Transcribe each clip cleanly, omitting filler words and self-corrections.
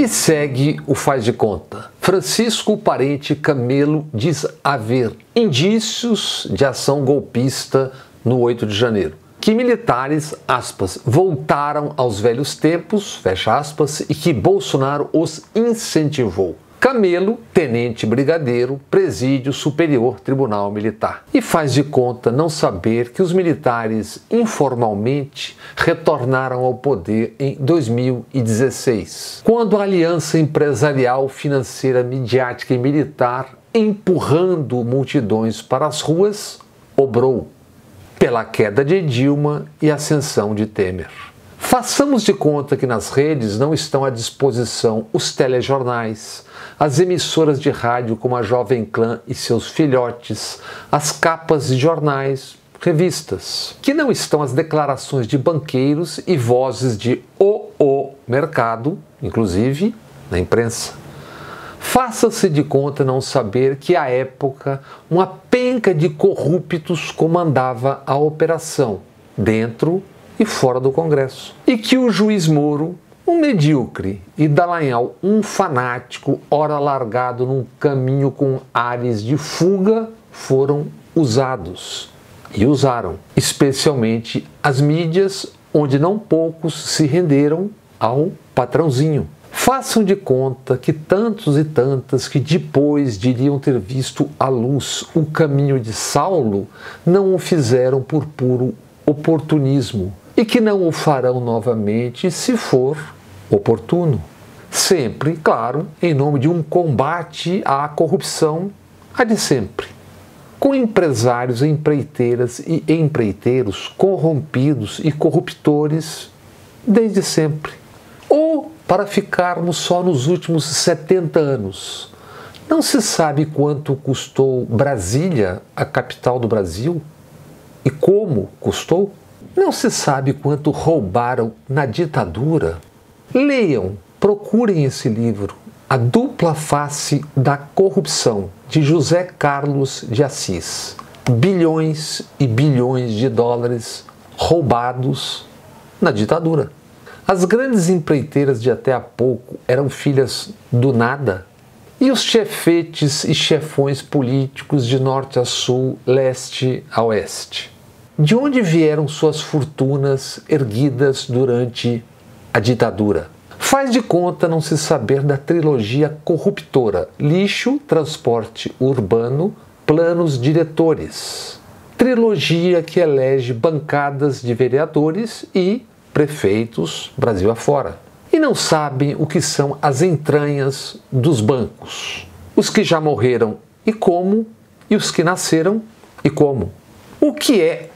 E segue o faz de conta. Francisco Parente Camelo diz haver indícios de ação golpista no 8 de janeiro. Que militares, aspas, voltaram aos velhos tempos, fecha aspas, e que Bolsonaro os incentivou. Camelo, tenente brigadeiro, presídio Superior Tribunal Militar. E faz de conta não saber que os militares informalmente retornaram ao poder em 2016, quando a aliança empresarial, financeira, midiática e militar, empurrando multidões para as ruas, obrou pela queda de Dilma e ascensão de Temer. Façamos de conta que nas redes não estão à disposição os telejornais, as emissoras de rádio como a Jovem Clã e seus filhotes, as capas de jornais, revistas, que não estão as declarações de banqueiros e vozes de o mercado, inclusive na imprensa. Faça-se de conta não saber que à época uma penca de corruptos comandava a operação, dentro e fora do Congresso. E que o juiz Moro, um medíocre, e Dallagnol, um fanático, ora largado num caminho com ares de fuga, foram usados. E usaram, especialmente as mídias, onde não poucos se renderam ao patrãozinho. Façam de conta que tantos e tantas que depois diriam ter visto à luz o caminho de Saulo não o fizeram por puro oportunismo e que não o farão novamente se for oportuno. Sempre, claro, em nome de um combate à corrupção, a de sempre. Com empresários, empreiteiras e empreiteiros corrompidos e corruptores desde sempre. Ou para ficarmos só nos últimos 70 anos. Não se sabe quanto custou Brasília, a capital do Brasil, e como custou? Não se sabe quanto roubaram na ditadura? Leiam, procurem esse livro, A Dupla Face da Corrupção, de José Carlos de Assis. Bilhões e bilhões de dólares roubados na ditadura. As grandes empreiteiras de até há pouco eram filhas do nada? E os chefetes e chefões políticos de norte a sul, leste a oeste? De onde vieram suas fortunas erguidas durante a ditadura? Faz de conta não se saber da trilogia corruptora: lixo, transporte urbano, planos diretores. Trilogia que elege bancadas de vereadores e prefeitos Brasil afora. E não sabem o que são as entranhas dos bancos. Os que já morreram e como, e os que nasceram e como. O que é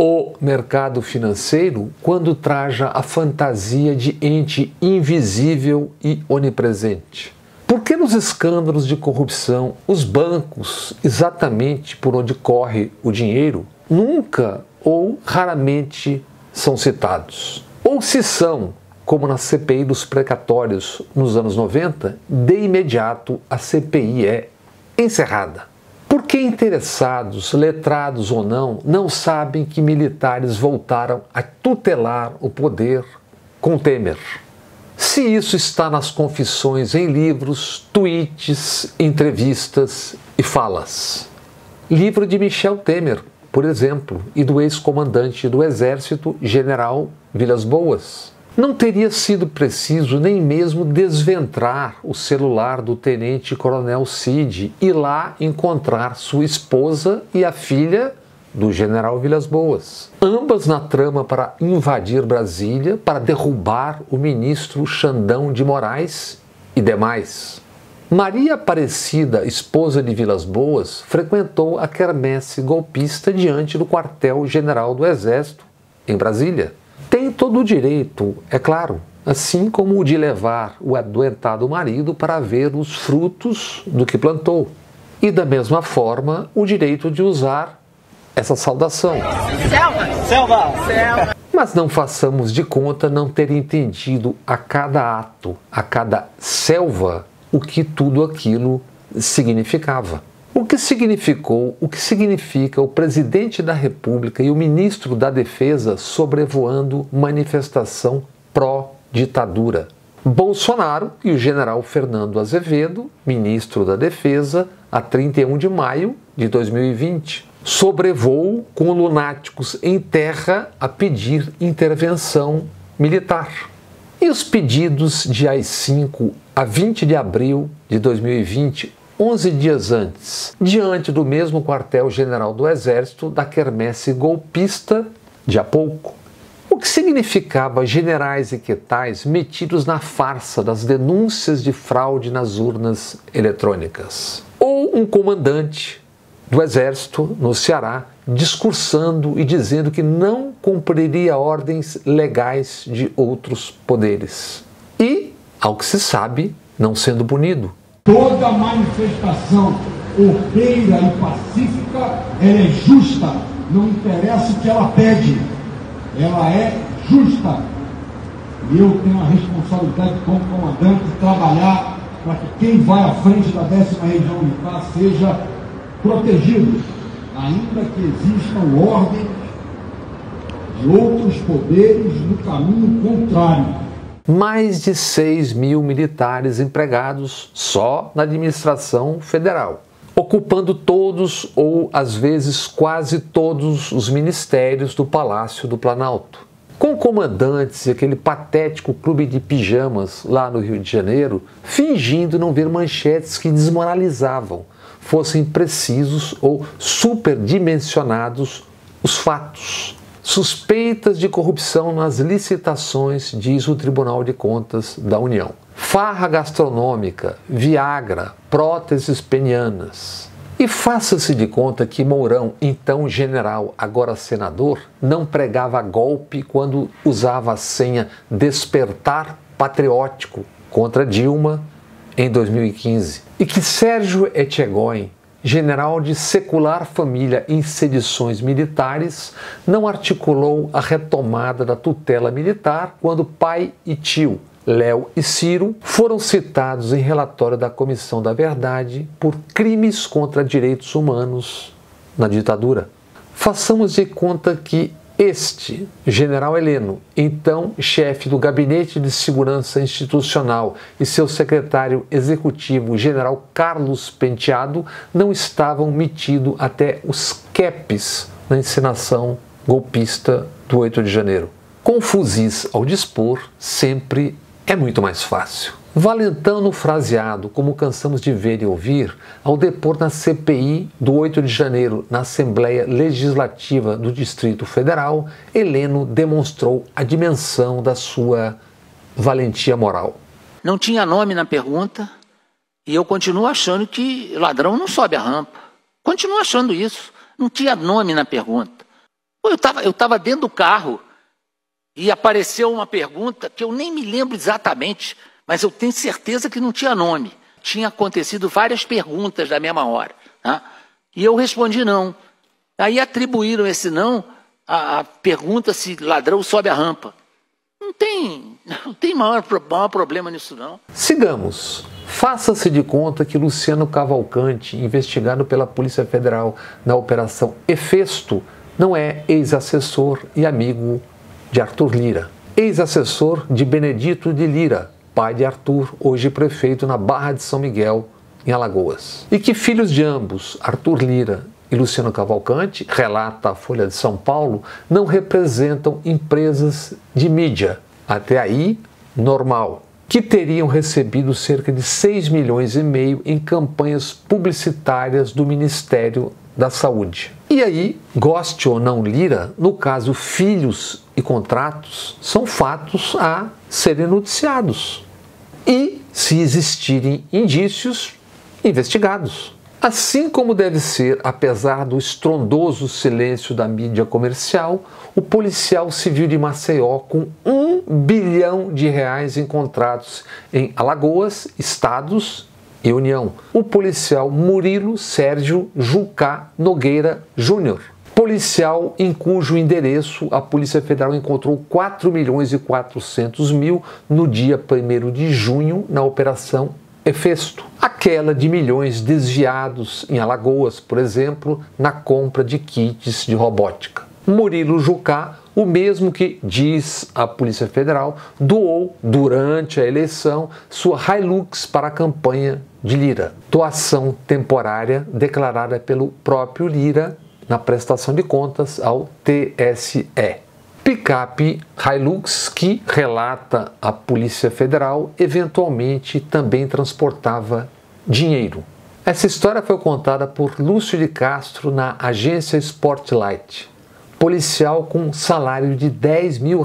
o mercado financeiro quando traja a fantasia de ente invisível e onipresente? Por que nos escândalos de corrupção os bancos, exatamente por onde corre o dinheiro, nunca ou raramente são citados? Ou se são, como na CPI dos precatórios nos anos 90, de imediato a CPI é encerrada. Por que interessados, letrados ou não sabem que militares voltaram a tutelar o poder com Temer? Se isso está nas confissões em livros, tweets, entrevistas e falas. Livro de Michel Temer, por exemplo, e do ex-comandante do Exército, General Vilas Boas. Não teria sido preciso nem mesmo desventrar o celular do tenente-coronel Cid e lá encontrar sua esposa e a filha do general Vilas Boas. Ambas na trama para invadir Brasília, para derrubar o ministro Xandão de Moraes e demais. Maria Aparecida, esposa de Vilas Boas, frequentou a quermesse golpista diante do quartel-general do Exército, em Brasília. Tem todo o direito, é claro, assim como o de levar o adoentado marido para ver os frutos do que plantou. E da mesma forma, o direito de usar essa saudação. Selva! Selva! Selva! Mas não façamos de conta não ter entendido a cada ato, a cada selva, o que tudo aquilo significava. O que significou, o que significa o presidente da República e o ministro da Defesa sobrevoando manifestação pró-ditadura. Bolsonaro e o general Fernando Azevedo, ministro da Defesa, a 31 de maio de 2020, sobrevoo com lunáticos em terra a pedir intervenção militar. E os pedidos de AI-5 a 20 de abril de 2020, 11 dias antes, diante do mesmo quartel-general do Exército da quermesse golpista de há pouco. O que significava generais e quetais metidos na farsa das denúncias de fraude nas urnas eletrônicas. Ou um comandante do Exército no Ceará discursando e dizendo que não cumpriria ordens legais de outros poderes. E, ao que se sabe, não sendo punido. Toda manifestação ordeira e pacífica, ela é justa, não interessa o que ela pede, ela é justa. E eu tenho a responsabilidade como comandante de trabalhar para que quem vai à frente da 10ª Região Militar seja protegido, ainda que existam ordens de outros poderes no caminho contrário. Mais de 6 mil militares empregados só na administração federal, ocupando todos ou, às vezes, quase todos os ministérios do Palácio do Planalto. Com comandantes e aquele patético clube de pijamas lá no Rio de Janeiro, fingindo não ver manchetes que desmoralizavam, fossem precisos ou superdimensionados os fatos. Suspeitas de corrupção nas licitações, diz o Tribunal de Contas da União. Farra gastronômica, Viagra, próteses penianas. E faça-se de conta que Mourão, então general, agora senador, não pregava golpe quando usava a senha Despertar Patriótico contra Dilma em 2015. E que Sérgio Etchegóin, general de secular família em sedições militares, não articulou a retomada da tutela militar quando pai e tio, Léo e Ciro, foram citados em relatório da Comissão da Verdade por crimes contra direitos humanos na ditadura. Façamos de conta que este general Heleno, então chefe do Gabinete de Segurança Institucional, e seu secretário executivo, general Carlos Penteado, não estavam metidos até os quepes na encenação golpista do 8 de janeiro. Com fuzis ao dispor, sempre é muito mais fácil. Valentão fraseado, como cansamos de ver e ouvir, ao depor na CPI do 8 de janeiro na Assembleia Legislativa do Distrito Federal, Heleno demonstrou a dimensão da sua valentia moral. Não tinha nome na pergunta e eu continuo achando que ladrão não sobe a rampa. Continuo achando isso. Não tinha nome na pergunta. Eu estava dentro do carro e apareceu uma pergunta que eu nem me lembro exatamente, mas eu tenho certeza que não tinha nome. Tinha acontecido várias perguntas da mesma hora. Tá? E eu respondi não. Aí atribuíram esse não à pergunta se ladrão sobe a rampa. Não tem maior problema nisso não. Sigamos. Faça-se de conta que Luciano Cavalcante, investigado pela Polícia Federal na Operação Hefesto, não é ex-assessor e amigo de Arthur Lira. Ex-assessor de Benedito de Lira, pai de Arthur, hoje prefeito na Barra de São Miguel, em Alagoas. E que filhos de ambos, Arthur Lira e Luciano Cavalcante, relata a Folha de São Paulo, não representam empresas de mídia. Até aí, normal. Que teriam recebido cerca de 6,5 milhões em campanhas publicitárias do Ministério da Saúde. E aí, goste ou não Lira, no caso filhos e contratos, são fatos a serem noticiados. E, se existirem indícios, investigados. Assim como deve ser, apesar do estrondoso silêncio da mídia comercial, o policial civil de Maceió com R$ 1 bilhão em contratos em Alagoas, Estados e União. O policial Murilo Sérgio Jucá Nogueira Júnior. Policial em cujo endereço a Polícia Federal encontrou R$ 4.400.000 no dia 1º de junho na Operação Hefesto. Aquela de milhões desviados em Alagoas, por exemplo, na compra de kits de robótica. Murilo Jucá o mesmo que, diz a Polícia Federal, doou durante a eleição sua Hilux para a campanha de Lira. Doação temporária declarada pelo próprio Lira na prestação de contas ao TSE. Picape Hilux, que, relata a Polícia Federal, eventualmente também transportava dinheiro. Essa história foi contada por Lúcio de Castro na agência Spotlight. Policial com salário de R$10 mil,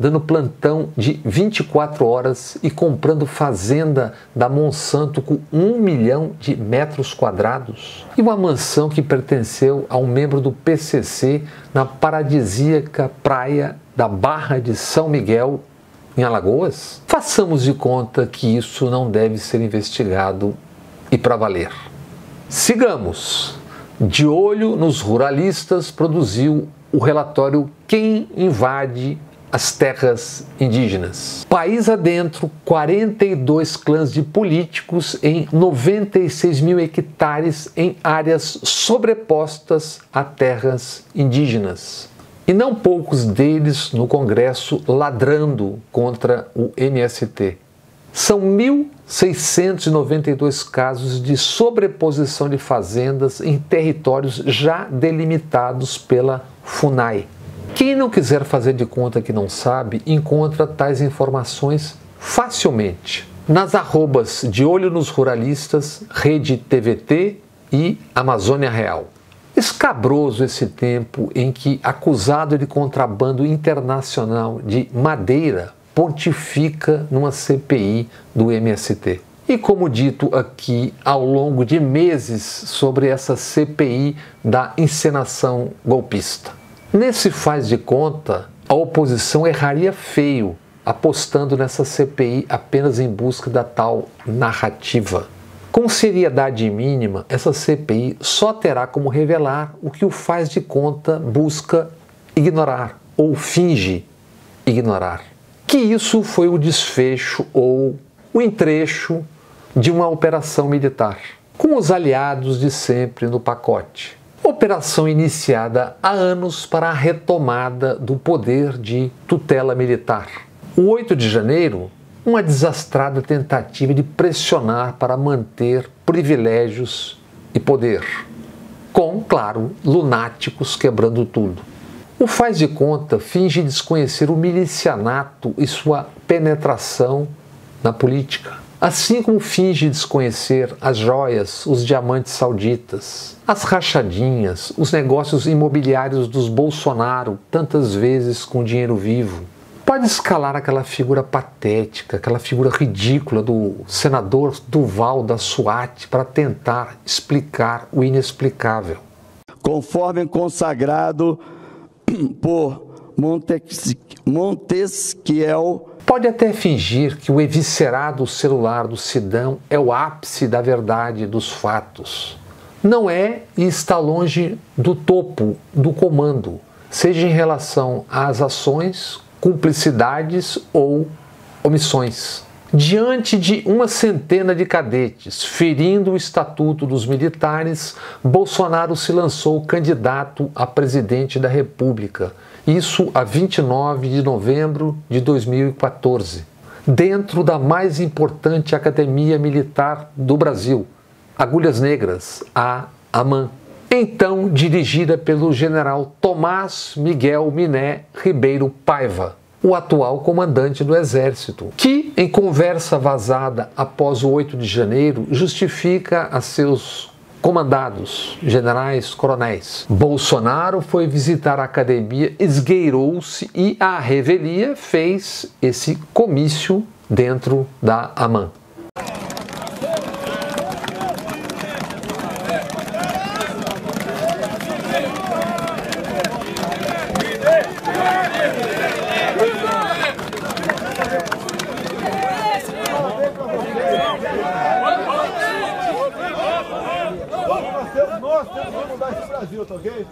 dando plantão de 24 horas e comprando fazenda da Monsanto com 1 milhão de metros quadrados. E uma mansão que pertenceu a um membro do PCC na paradisíaca praia da Barra de São Miguel, em Alagoas? Façamos de conta que isso não deve ser investigado e para valer. Sigamos! De olho nos ruralistas, produziu o relatório Quem Invade as Terras Indígenas. País adentro, 42 clãs de políticos em 96 mil hectares em áreas sobrepostas a terras indígenas. E não poucos deles no Congresso ladrando contra o MST. São 1.692 casos de sobreposição de fazendas em territórios já delimitados pela FUNAI. Quem não quiser fazer de conta que não sabe, encontra tais informações facilmente nas arrobas de Olho nos Ruralistas, Rede TVT e Amazônia Real. Escabroso esse tempo em que, acusado de contrabando internacional de madeira, pontifica numa CPI do MST. E como dito aqui ao longo de meses sobre essa CPI da encenação golpista. Nesse faz de conta, a oposição erraria feio, apostando nessa CPI apenas em busca da tal narrativa. Com seriedade mínima, essa CPI só terá como revelar o que o faz de conta busca ignorar ou finge ignorar. Que isso foi o desfecho ou o entrecho de uma operação militar, com os aliados de sempre no pacote. Operação iniciada há anos para a retomada do poder de tutela militar. O 8 de janeiro, uma desastrada tentativa de pressionar para manter privilégios e poder, com, claro, lunáticos quebrando tudo. O faz de conta finge desconhecer o milicianato e sua penetração na política, assim como finge desconhecer as joias, os diamantes sauditas, as rachadinhas, os negócios imobiliários dos Bolsonaro, tantas vezes com dinheiro vivo. Pode escalar aquela figura patética, aquela figura ridícula do senador Duval da SWAT para tentar explicar o inexplicável. Conforme consagrado por Montesquiel. Pode até fingir que o eviscerado celular do Sidão é o ápice da verdade dos fatos. Não é e está longe do topo do comando, seja em relação às ações, cumplicidades ou omissões. Diante de uma centena de cadetes ferindo o estatuto dos militares, Bolsonaro se lançou candidato a presidente da República, isso a 29 de novembro de 2014, dentro da mais importante academia militar do Brasil, Agulhas Negras, a AMAN, então dirigida pelo general Tomás Miguel Miné Ribeiro Paiva, o atual comandante do Exército, que, em conversa vazada após o 8 de janeiro, justifica a seus comandados, generais, coronéis. Bolsonaro foi visitar a academia, esgueirou-se e, à revelia, fez esse comício dentro da AMAN. Nós temos que mudar esse Brasil, tá ok?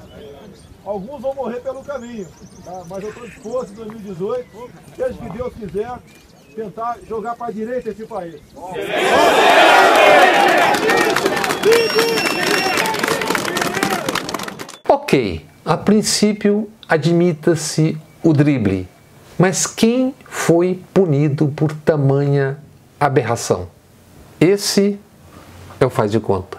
Alguns vão morrer pelo caminho, tá? Mas eu estou disposto em 2018, desde que Deus quiser, tentar jogar para a direita esse país. Ok, a princípio admita-se o drible, mas quem foi punido por tamanha aberração? Esse é o faz de conta.